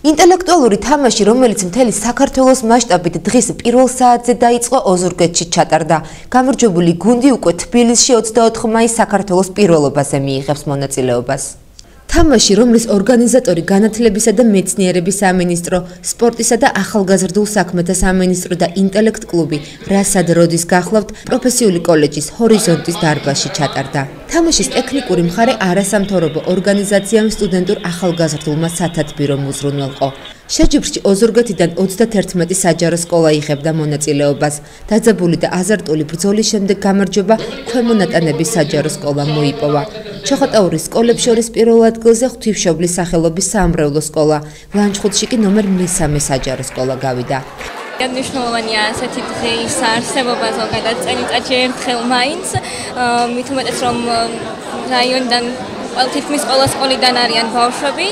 ინტელექტუალური თამაში, რომელიც მთელი საქართველოს მასშტაბით დღის პირველ საათზე დაიწყო, ოზურგეთში ჩატარდა. გამარჯვებული გუნდი უკვე თბილისში 24 მაისს საქართველოს პირველობაზე მიიღებს მონაწილეობას. თამაში, რომლის ორგანიზატორი განათლებისა და მეცნიერების სამინისტრო, სპორტისა და ახალგაზრდულ საქმეთა სამინისტრო და ინტელექტ კლუბი, რასად როდის გახლავთ, პროფესიული კოლეჯის ჰორიზონტის დარბაზში ჩატარდა. თამაშის ტექნიკური მხარე არასამთავრობო ორგანიზაციამ სტუდენტურ ახალგაზრდულმა სათათბირო უზრუნველყო. შეჯიბრში ოზურგეთიდან 31 საჯარო სკოლა იღებდა მონაწილეობას. დაძაბული და აზარტული ბრძოლის შემდეგ გამარჯვება ქვემონატანების საჯარო სკოლამ მოიპოვა. ჩოხატაურის სკოლებს შორის პირველ ადგილზე ღვთისმშობლის სახელობის საამრევლო სკოლა, ლანჩხუთში კი ნომერ 3 საჯარო სკოლა გავიდა. მნიშვნელოვანია ასეთი დღის არსებობა ზოგადად წელიწადში ერთხელ მაინც, მით უმეტეს რომ რაიონიდან თითქმის ყველა სკოლიდან არიან ბავშვები,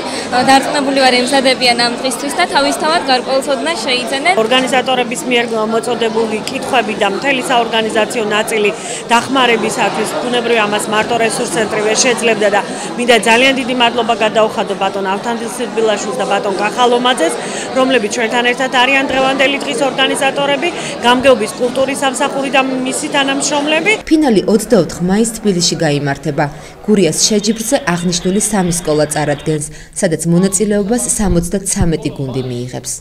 დარწმუნებული ვარ ემზადებიან ამ დღისთვის და თავისთავად გარკვეულწოდნას შეიძენენ. ორგანიზატორების მიერ მოწოდებული კითხვები და მთელი საორგანიზაციო ნაწილი დახმარებისათვის, ბუნებრივია ამას მარტო რესურს ცენტრი ვერ შეძლებდა და მინდა ძალიან დიდი მადლობა გადაუხადო ბატონ ავთანდილ სირბილაშვილს და ბატონ კახალომაძეს, რომლებიც ჩვენთან ერთად არიან დღევანდელი დღის ორგანიზატორები, გამგეობის კულტურის სამსახური და მისი თანამშრომლები. ფინალი 24 მაისს თბილისში გაიმართება. გურიას შეჯიბრზე აღნიშნული 3 სკოლა წარადგენს, სადაც მონაწილეობას 73 გუნდი მიიღებს.